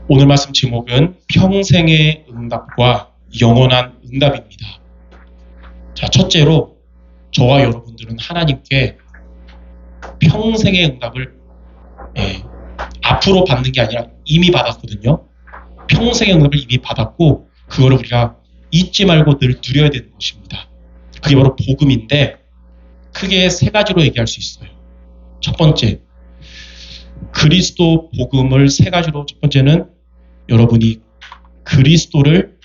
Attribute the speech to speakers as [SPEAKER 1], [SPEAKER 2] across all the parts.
[SPEAKER 1] 오늘 말씀 제목은 평생의 응답과 영원한 응답입니다. 자, 첫째로 저와 여러분들은 하나님께 평생의 응답을 앞으로 받는 게 아니라 이미 받았거든요. 평생의 응답을 이미 받았고 그거를 우리가 잊지 말고 늘 누려야 되는 것입니다. 그게 바로 복음인데 크게 세 가지로 얘기할 수 있어요. 첫 번째, 그리스도 복음을 세 가지로. 첫 번째는 여러분이 그리스도를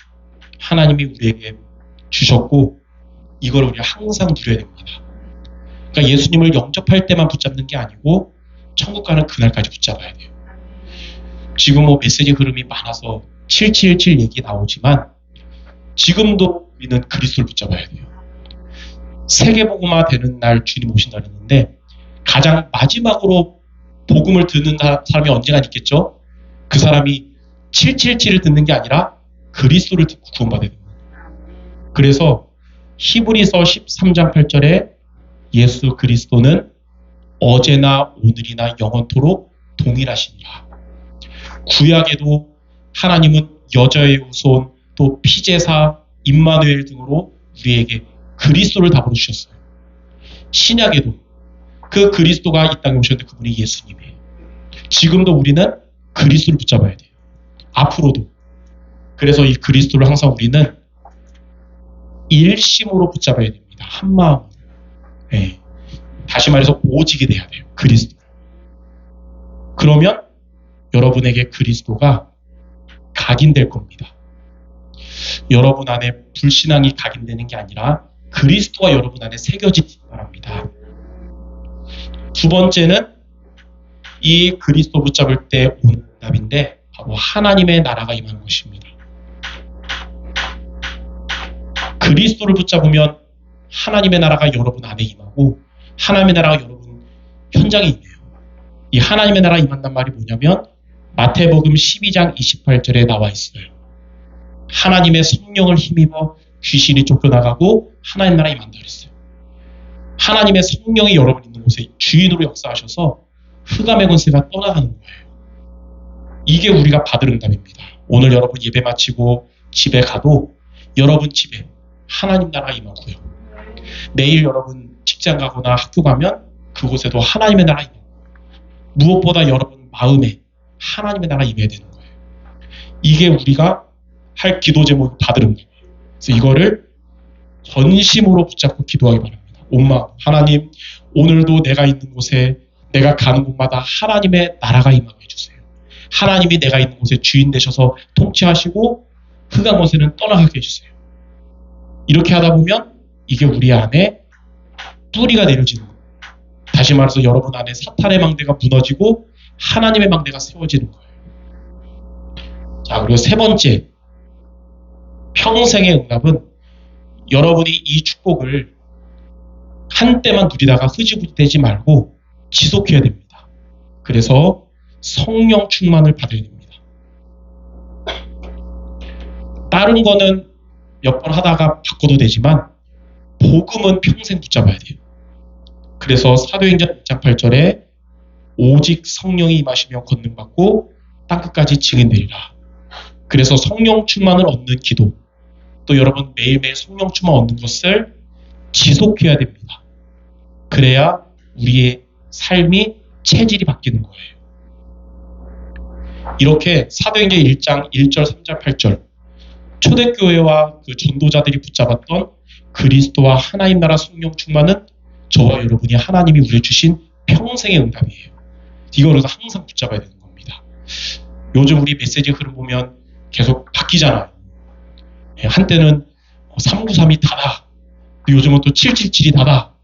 [SPEAKER 1] 하나님이 우리에게 주셨고 이걸 우리가 항상 누려야 됩니다. 그러니까 예수님을 영접할 때만 붙잡는 게 아니고 천국 가는 그날까지 붙잡아야 돼요. 지금 메시지 흐름이 많아서 777 얘기 나오지만 지금도 우리는 그리스도를 붙잡아야 돼요. 세계복음화 되는 날 주님 오신다 그랬는데 가장 마지막으로 복음을 듣는 사람이 언젠가 있겠죠? 그 사람이 777을 듣는 게 아니라 그리스도를 듣고 구원받아야 됩니다. 그래서 히브리서 13장 8절에 예수 그리스도는 어제나 오늘이나 영원토록 동일하시니라. 구약에도 하나님은 여자의 후손, 또 피제사, 임마누엘 등으로 우리에게 그리스도를 답으로 주셨어요. 신약에도 그 그리스도가 이 땅에 오셨는데 그분이 예수님이에요. 지금도 우리는 그리스도를 붙잡아야 돼요. 앞으로도. 그래서 이 그리스도를 항상 우리는 일심으로 붙잡아야 됩니다. 한마음으로. 네. 다시 말해서 오직이 돼야 돼요. 그리스도. 그러면 여러분에게 그리스도가 각인될 겁니다. 여러분 안에 불신앙이 각인되는 게 아니라 그리스도가 여러분 안에 새겨지기 바랍니다. 두 번째는 이 그리스도 붙잡을 때 오는 응답인데 바로 하나님의 나라가 임하는 것입니다. 그리스도를 붙잡으면 하나님의 나라가 여러분 안에 임하고 하나님의 나라가 여러분 현장에 임해요. 이 하나님의 나라가 임한단 말이 뭐냐면 마태복음 12장 28절에 나와 있어요. 하나님의 성령을 힘입어 귀신이 쫓겨나가고 하나님의 나라가 임한다 그랬어요. 하나님의 성령이 여러분 있는 곳에 주인으로 역사하셔서 흑암의 권세가 떠나가는 거예요. 이게 우리가 받을 응답입니다. 오늘 여러분 예배 마치고 집에 가도 여러분 집에 하나님 나라가 임하고요. 내일 여러분 직장 가거나 학교 가면 그곳에도 하나님의 나라가 임하고 무엇보다 여러분 마음에 하나님의 나라가 임해야 되는 거예요. 이게 우리가 할 기도 제목이 받을 응답이에요. 그래서 이거를 전심으로 붙잡고 기도하기 바랍니다. 온 마음. 하나님, 오늘도 내가 있는 곳에 내가 가는 곳마다 하나님의 나라가 임하게 해주세요. 하나님이 내가 있는 곳에 주인 되셔서 통치하시고 흑암 권세는 떠나가게 해주세요. 이렇게 하다 보면 이게 우리 안에 뿌리가 내려지는 거예요. 다시 말해서 여러분 안에 사탄의 망대가 무너지고 하나님의 망대가 세워지는 거예요. 자, 그리고 세 번째, 평생의 응답은 여러분이 이 축복을 한때만 누리다가 흐지부지 말고 지속해야 됩니다. 그래서 성령 충만을 받아야 됩니다. 다른 거는 몇 번 하다가 바꿔도 되지만 복음은 평생 붙잡아야 돼요. 그래서 사도행전 1장 8절에 오직 성령이 임하시며 권능받고 땅끝까지 증인되리라. 그래서 성령 충만을 얻는 기도, 또 여러분 매일매일 성령 충만 얻는 것을 지속해야 됩니다. 그래야 우리의 삶이 체질이 바뀌는 거예요. 이렇게 사도행전 1장 1절, 3절, 8절 초대교회와 그 전도자들이 붙잡았던 그리스도와 하나님 나라 성령 충만은 저와 여러분이 하나님이 우리에 주신 평생의 응답이에요. 이거를 항상 붙잡아야 되는 겁니다. 요즘 우리 메시지 흐름 보면 계속 바뀌잖아요. 한때는 393이 다다. 요즘은 또 777이 다다.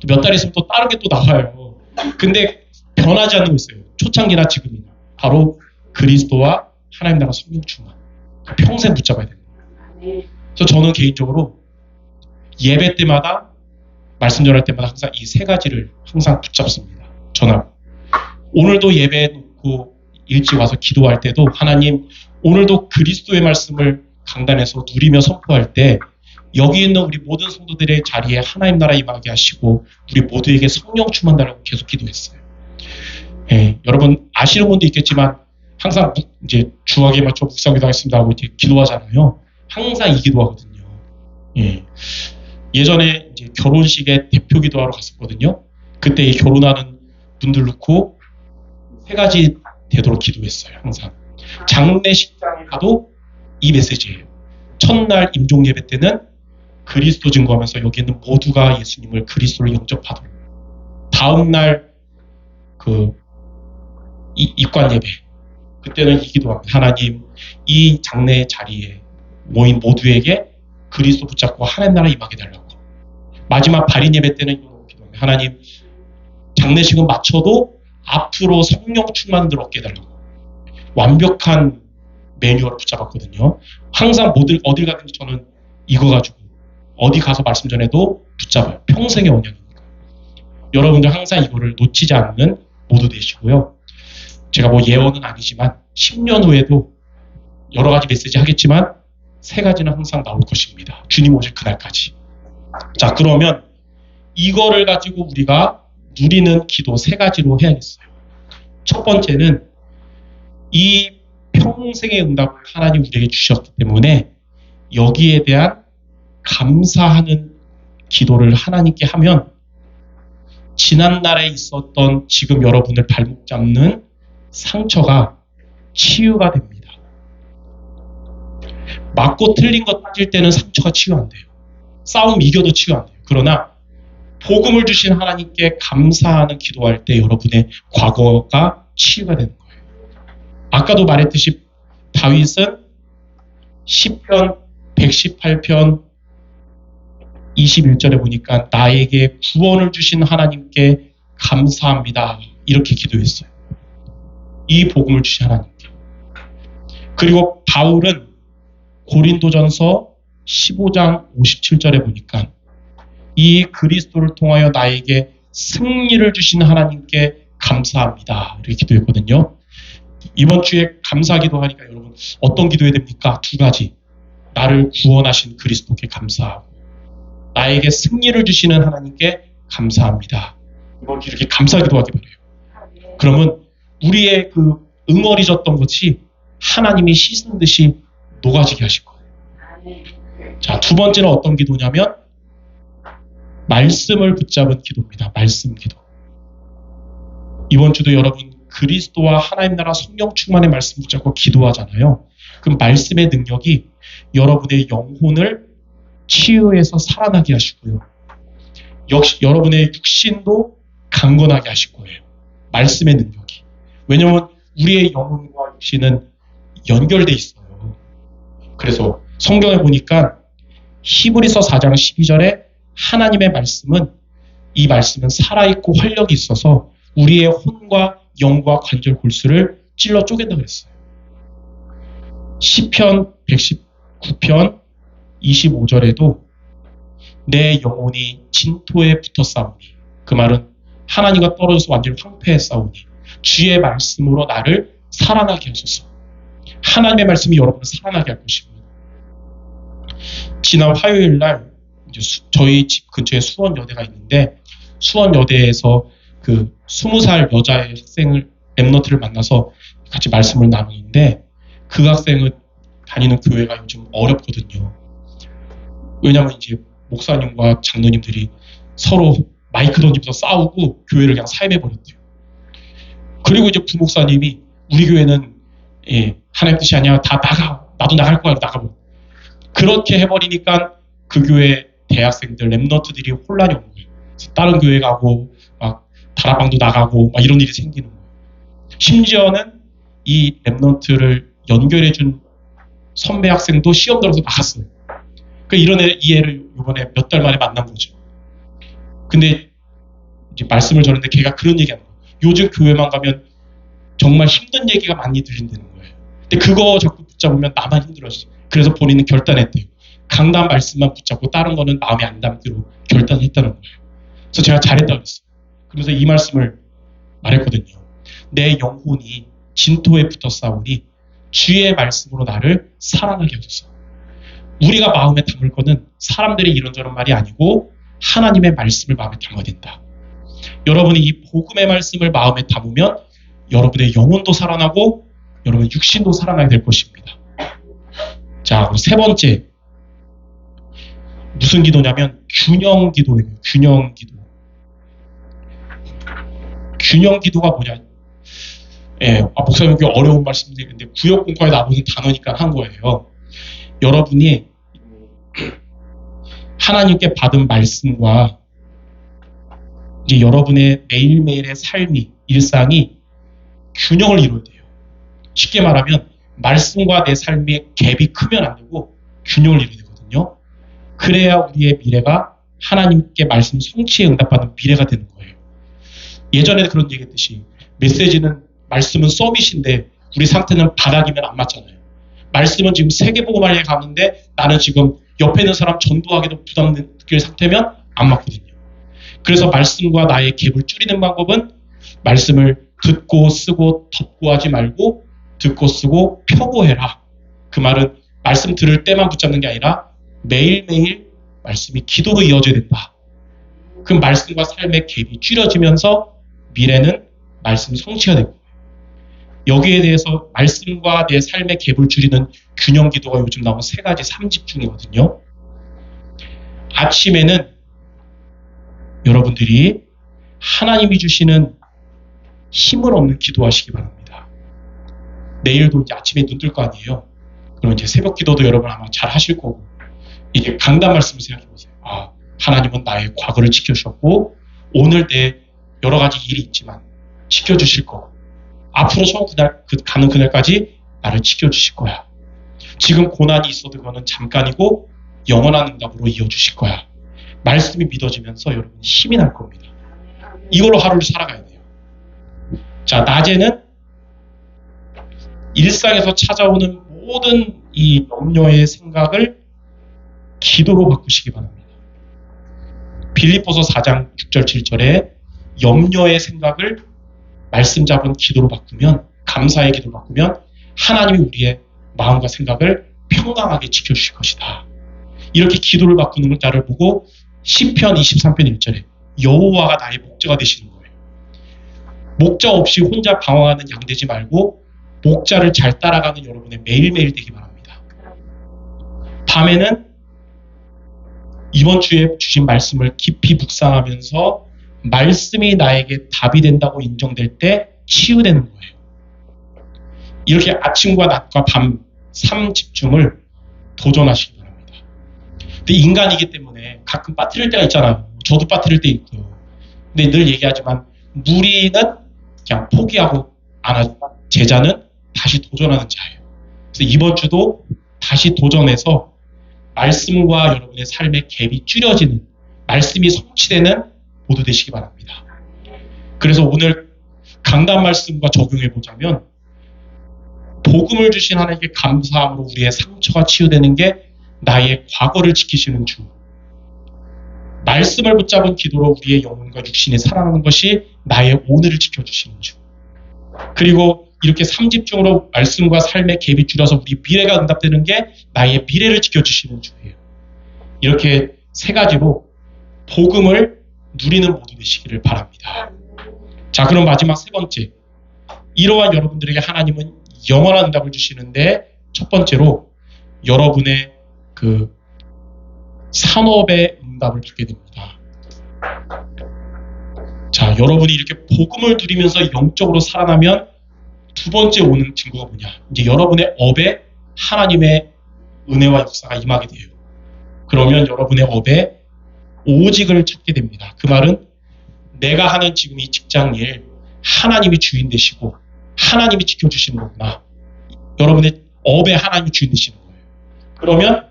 [SPEAKER 1] 몇 달 있으면 또 다른 게 또 나와요. 근데 변하지 않는 거 있어요. 초창기나 지금이나. 바로 그리스도와 하나님 나라 성령 충만. 평생 붙잡아야 됩니다. 그래서 저는 개인적으로 예배 때마다 말씀 전할 때마다 항상 이 세 가지를 항상 붙잡습니다. 전하고. 오늘도 예배 놓고 일찍 와서 기도할 때도 하나님 오늘도 그리스도의 말씀을 강단에서 누리며 선포할 때 여기 있는 우리 모든 성도들의 자리에 하나님 나라 임하게 하시고 우리 모두에게 성령 충만달라고 계속 기도했어요. 여러분 아시는 분도 있겠지만 항상 이제 주학에 맞춰 묵상기도 하겠습니다 하고 이렇게 기도하잖아요. 항상 이 기도하거든요. 예. 예전에 이제 결혼식에 대표 기도하러 갔었거든요. 그때 이 결혼하는 분들 놓고 세 가지 되도록 기도했어요. 항상. 장례식장에 가도 이 메시지예요. 첫날 임종 예배 때는 그리스도 증거하면서 여기 있는 모두가 예수님을 그리스도를 영접하도록. 다음날 입관 예배 그때는 이 기도합니다. 하나님, 이 장례 자리에 모인 모두에게 그리스도 붙잡고 하나님 나라 임하게 달라고. 마지막 발인 예배 때는 이거 기도합니다. 하나님, 장례식은 마쳐도 앞으로 성령 충만을 얻게 해달라고. 완벽한 매뉴얼을 붙잡았거든요. 항상 어딜 가든지 저는 이거 가지고 어디 가서 말씀 전해도 붙잡아요. 평생의 언약이니까. 여러분들 항상 이거를 놓치지 않는 모두 되시고요. 제가 뭐 예언은 아니지만 10년 후에도 여러 가지 메시지 하겠지만 세 가지는 항상 나올 것입니다. 주님 오실 그날까지. 자, 그러면 이거를 가지고 우리가 누리는 기도 세 가지로 해야겠어요. 첫 번째는 이 평생의 응답을 하나님 우리에게 주셨기 때문에 여기에 대한 감사하는 기도를 하나님께 하면 지난날에 있었던 지금 여러분을 발목 잡는 상처가 치유가 됩니다. 맞고 틀린 것 따질 때는 상처가 치유 안 돼요. 싸움 이겨도 치유 안 돼요. 그러나 복음을 주신 하나님께 감사하는 기도할 때 여러분의 과거가 치유가 되는 거예요. 아까도 말했듯이 다윗은 시편 118편 21절에 보니까 나에게 구원을 주신 하나님께 감사합니다. 이렇게 기도했어요. 이 복음을 주신 하나님께. 그리고 바울은 고린도전서 15장 57절에 보니까 이 그리스도를 통하여 나에게 승리를 주신 하나님께 감사합니다. 이렇게 기도했거든요. 이번 주에 감사 기도하니까 여러분 어떤 기도해야 됩니까? 두 가지. 나를 구원하신 그리스도께 감사하고 나에게 승리를 주시는 하나님께 감사합니다. 이번 주 이렇게 감사 기도하기 바라요. 그러면 우리의 그 응어리졌던 것이 하나님이 씻은 듯이 녹아지게 하실 거예요. 자, 두 번째는 어떤 기도냐면 말씀을 붙잡은 기도입니다. 말씀 기도. 이번 주도 여러분 그리스도와 하나님 나라 성령 충만의 말씀 붙잡고 기도하잖아요. 그럼 말씀의 능력이 여러분의 영혼을 치유해서 살아나게 하시고요. 역시 여러분의 육신도 강건하게 하실 거예요. 말씀의 능력이. 왜냐하면 우리의 영혼과 육신은 연결돼 있어요. 그래서 성경에 보니까 히브리서 4장 12절에 하나님의 말씀은 이 말씀은 살아있고 활력이 있어서 우리의 혼과 영과 관절 골수를 찔러 쪼갠다 그랬어요. 시편 119편 25절에도 내 영혼이 진토에 붙어 싸우니, 그 말은 하나님과 떨어져서 완전히 황폐했사오니 주의 말씀으로 나를 살아나게 하소서. 하나님의 말씀이 여러분을 살아나게 할 것입니다. 지난 화요일 날 저희 집 근처에 수원여대가 있는데 수원여대에서 그 20살 여자의 학생을 랩너트를 만나서 같이 말씀을 나누는데 그 학생은 다니는 교회가 요즘 어렵거든요. 왜냐하면 이제 목사님과 장로님들이 서로 마이크 던지면서 싸우고 교회를 그냥 사임해버렸대요. 그리고 이제 부목사님이 우리 교회는 하나님 뜻이 아니야. 다 나가. 나도 나갈 거야. 나가버려. 그렇게 해버리니까 그 교회 대학생들, 랩너트들이 혼란이 오는 거예요. 다른 교회 가고 막 다락방도 나가고 막 이런 일이 생기는 거예요. 심지어는 이 랩너트를 연결해준 선배 학생도 시험 들어서 나갔어요. 그러니까 이런 이 애를 이번에 몇 달 만에 만난 거죠. 근데 이제 말씀을 전했는데 걔가 그런 얘기하는 거예요. 요즘 교회만 가면 정말 힘든 얘기가 많이 들린다는 거예요. 근데 그거 자꾸 붙잡으면 나만 힘들어지죠. 그래서 본인은 결단했대요. 강단 말씀만 붙잡고 다른 거는 마음에 안 담기로 결단했다는 거예요. 그래서 제가 잘했다고 그랬어요. 그러면서 이 말씀을 말했거든요. 내 영혼이 진토에 붙어 싸우니 주의 말씀으로 나를 사랑하게 하소서. 우리가 마음에 담을 거는 사람들이 이런저런 말이 아니고 하나님의 말씀을 마음에 담아야 된다. 여러분이 이 복음의 말씀을 마음에 담으면 여러분의 영혼도 살아나고 여러분 육신도 살아나게 될 것입니다. 자, 그리고 세 번째 무슨 기도냐면 균형 기도예요. 균형 기도. 균형 기도가 뭐냐? 예, 목사님 이게 어려운 말씀드리는데 구역공과에 나오는 단어니까 한 거예요. 여러분이 하나님께 받은 말씀과 이제 여러분의 매일매일의 삶이 일상이 균형을 이뤄야 돼요. 쉽게 말하면 말씀과 내 삶의 갭이 크면 안 되고 균형을 이뤄야 되거든요. 그래야 우리의 미래가 하나님께 말씀 성취에 응답받는 미래가 되는 거예요. 예전에 그런 얘기했듯이 메시지는 말씀은 서밋인데 우리 상태는 바닥이면 안 맞잖아요. 말씀은 지금 세계복음화에 가는데 나는 지금 옆에 있는 사람 전도하기도 부담 느낄 상태면 안 맞거든요. 그래서 말씀과 나의 갭을 줄이는 방법은 말씀을 듣고 쓰고 덮고 하지 말고 듣고 쓰고 펴고 해라. 그 말은 말씀 들을 때만 붙잡는 게 아니라 매일매일 말씀이 기도로 이어져야 된다. 그 말씀과 삶의 갭이 줄여지면서 미래는 말씀 성취가 되고 여기에 대해서 말씀과 내 삶의 갭을 줄이는 균형 기도가 요즘 나온 세 가지 3집 중이거든요. 아침에는 여러분들이 하나님이 주시는 힘을 얻는 기도하시기 바랍니다. 내일도 이제 아침에 눈 뜰 거 아니에요. 그럼 이제 새벽 기도도 여러분 아마 잘 하실 거고 이게 강단 말씀을 생각해 보세요. 아, 하나님은 나의 과거를 지켜주셨고 오늘 내 여러 가지 일이 있지만 지켜주실 거고 앞으로 가는 그날까지 나를 지켜주실 거야. 지금 고난이 있어도 그거는 잠깐이고 영원한 응답으로 이어주실 거야. 말씀이 믿어지면서 여러분 힘이 날 겁니다. 이걸로 하루를 살아가야 돼요. 자, 낮에는 일상에서 찾아오는 모든 이 염려의 생각을 기도로 바꾸시기 바랍니다. 빌립보서 4장 6절 7절에 염려의 생각을 말씀 잡은 기도로 바꾸면 감사의 기도로 바꾸면 하나님이 우리의 마음과 생각을 평강하게 지켜주실 것이다. 이렇게 기도를 바꾸는 자를 보고 시편 23편 1절에 여호와가 나의 목자가 되시는 거예요. 목자 없이 혼자 방황하는 양 되지 말고 목자를 잘 따라가는 여러분의 매일매일 되기 바랍니다. 밤에는 이번 주에 주신 말씀을 깊이 묵상하면서 말씀이 나에게 답이 된다고 인정될 때 치유되는 거예요. 이렇게 아침과 낮과 밤 3집중을 도전하시기 바랍니다. 근데 인간이기 때문에 가끔 빠뜨릴 때가 있잖아요. 저도 빠뜨릴 때 있고요. 근데 늘 얘기하지만 무리는 그냥 포기하고 안 하지만 제자는 다시 도전하는 자예요. 그래서 이번 주도 다시 도전해서 말씀과 여러분의 삶의 갭이 줄여지는 말씀이 성취되는 모두 되시기 바랍니다. 그래서 오늘 강단 말씀과 적용해 보자면 복음을 주신 하나님께 감사함으로 우리의 상처가 치유되는 게 나의 과거를 지키시는 주. 말씀을 붙잡은 기도로 우리의 영혼과 육신이 살아나는 것이 나의 오늘을 지켜주시는 주. 그리고 이렇게 3집중으로 말씀과 삶의 갭이 줄여서 우리 미래가 응답되는 게 나의 미래를 지켜주시는 주예요. 이렇게 세 가지로 복음을 누리는 모두 되시기를 바랍니다. 자, 그럼 마지막 세 번째. 이러한 여러분들에게 하나님은 영원한 응답을 주시는데 첫 번째로 여러분의 그 산업의 응답을 받게 됩니다. 자, 여러분이 이렇게 복음을 누리면서 영적으로 살아나면 두 번째 오는 증거가 뭐냐? 이제 여러분의 업에 하나님의 은혜와 역사가 임하게 돼요. 그러면 여러분의 업에 오직을 찾게 됩니다. 그 말은 내가 하는 지금 이 직장일 하나님이 주인 되시고 하나님이 지켜주시는 거구나. 여러분의 업에 하나님이 주인 되시는 거예요. 그러면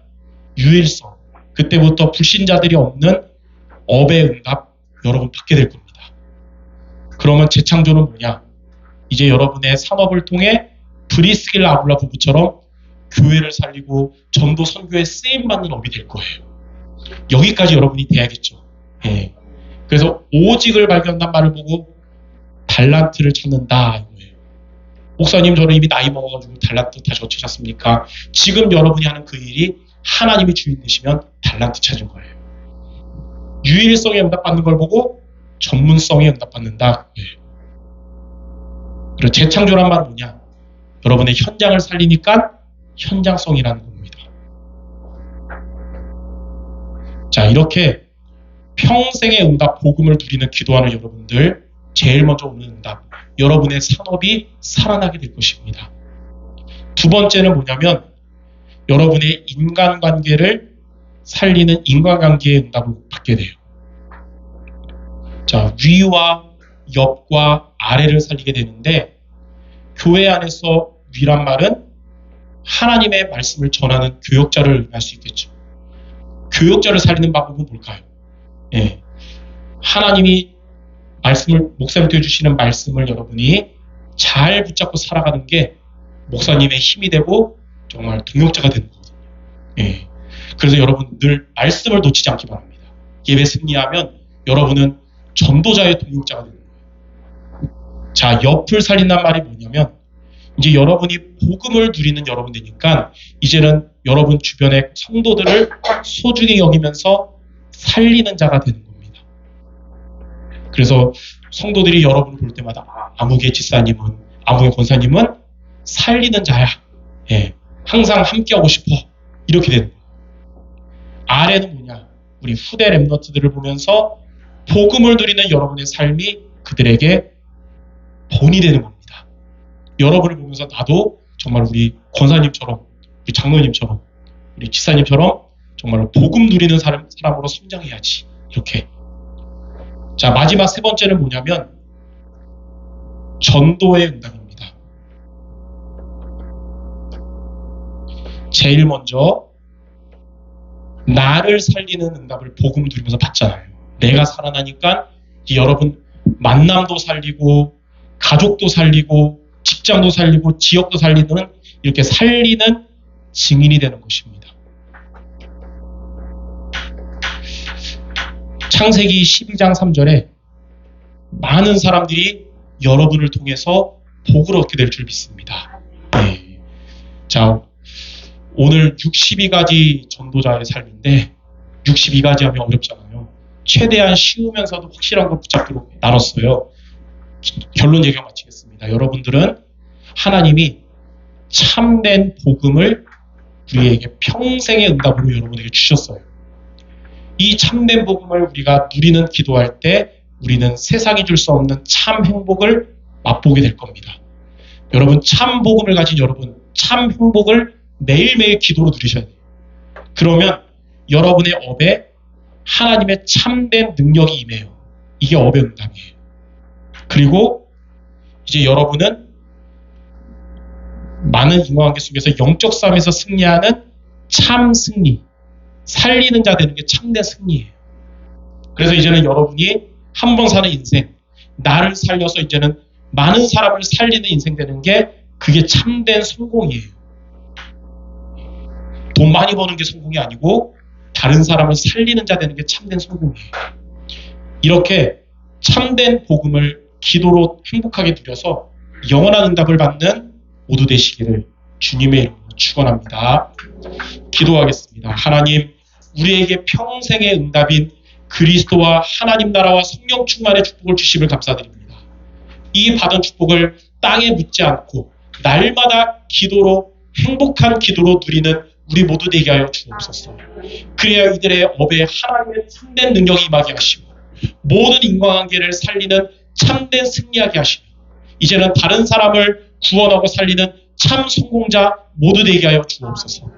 [SPEAKER 1] 유일성, 그때부터 불신자들이 없는 업의 응답 여러분 받게 될 겁니다. 그러면 재창조는 뭐냐? 이제 여러분의 산업을 통해 브리스길라 아굴라 부부처럼 교회를 살리고 전도 선교에 쓰임받는 업이 될 거예요. 여기까지 여러분이 돼야겠죠. 예. 그래서 오직을 발견한 말을 보고 달란트를 찾는다. 이거예요. 목사님, 저는 이미 나이 먹어가지고 달란트 다시 어떻게 찾습니까? 지금 여러분이 하는 그 일이 하나님이 주인 되시면 달란트 찾은 거예요. 유일성에 응답받는 걸 보고 전문성에 응답받는다. 예. 그리고 재창조란 말은 뭐냐? 여러분의 현장을 살리니까 현장성이라는 겁니다. 자, 이렇게 평생의 응답, 복음을 누리는 기도하는 여러분들, 제일 먼저 오는 응답, 여러분의 산업이 살아나게 될 것입니다. 두 번째는 뭐냐면 여러분의 인간관계를 살리는 인간관계의 응답을 받게 돼요. 자, 위와 옆과 아래를 살리게 되는데, 교회 안에서 위란 말은 하나님의 말씀을 전하는 교역자를 의미할 수 있겠죠. 교역자를 살리는 방법은 뭘까요? 예, 하나님이 목사님께 주시는 말씀을 여러분이 잘 붙잡고 살아가는 게 목사님의 힘이 되고 정말 동역자가 되는 거거든요. 예, 그래서 여러분 늘 말씀을 놓치지 않기 바랍니다. 예배 승리하면 여러분은 전도자의 동역자가 되는 거예요. 자, 옆을 살린다는 말이 뭐냐면 이제 여러분이 복음을 누리는 여러분들이니까 이제는 여러분 주변의 성도들을 소중히 여기면서 살리는 자가 되는 겁니다. 그래서 성도들이 여러분을 볼 때마다 아무개 집사님은, 아무개 권사님은 살리는 자야. 예, 항상 함께하고 싶어. 이렇게 되는 거예요. 아래는 뭐냐? 우리 후대 랩너트들을 보면서 복음을 누리는 여러분의 삶이 그들에게 본이 되는 겁니다. 여러분을 보면서 나도 정말 우리 권사님처럼, 우리 장로님처럼, 우리 집사님처럼 정말 복음 누리는 사람으로 성장해야지. 이렇게. 자, 마지막 세 번째는 뭐냐면 전도의 응답입니다. 제일 먼저 나를 살리는 응답을 복음 누리면서 받잖아요. 내가 살아나니까 여러분 만남도 살리고 가족도 살리고 직장도 살리고 지역도 살리는 이렇게 살리는 증인이 되는 것입니다. 창세기 12장 3절에 많은 사람들이 여러분을 통해서 복을 얻게 될 줄 믿습니다. 네. 자, 오늘 62가지 전도자의 삶인데 62가지 하면 어렵잖아요. 최대한 쉬우면서도 확실한 걸 붙잡도록 나눴어요. 결론 얘기가 마치겠습니다. 여러분들은 하나님이 참된 복음을 우리에게 평생의 응답으로 여러분에게 주셨어요. 이 참된 복음을 우리가 누리는 기도할 때 우리는 세상이 줄 수 없는 참 행복을 맛보게 될 겁니다. 여러분 참 복음을 가진 여러분, 참 행복을 매일매일 기도로 누리셔야 돼요. 그러면 여러분의 업에 하나님의 참된 능력이 임해요. 이게 업의 응답이에요. 그리고 이제 여러분은 많은 인간관계 속에서 영적 싸움에서 승리하는 참 승리, 살리는 자 되는 게 참된 승리예요. 그래서 이제는 여러분이 한 번 사는 인생, 나를 살려서 이제는 많은 사람을 살리는 인생 되는 게 그게 참된 성공이에요. 돈 많이 버는 게 성공이 아니고 다른 사람을 살리는 자 되는 게 참된 성공이에요. 이렇게 참된 복음을 기도로 행복하게 누려서 영원한 응답을 받는 모두 되시기를 주님의 이름으로 축원합니다. 기도하겠습니다. 하나님, 우리에게 평생의 응답인 그리스도와 하나님 나라와 성령 충만의 축복을 주심을 감사드립니다. 이 받은 축복을 땅에 묻지 않고 날마다 기도로 행복한 기도로 누리는 우리 모두 되게 하여 주옵소서. 그래야 이들의 업에 하나님의 참된 능력이 임하게 하시고 모든 인간관계를 살리는 참된 승리하게 하시며 이제는 다른 사람을 구원하고 살리는 참 성공자 모두 되게 하여 주옵소서.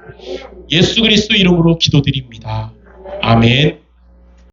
[SPEAKER 1] 예수 그리스도 이름으로 기도드립니다. 아멘.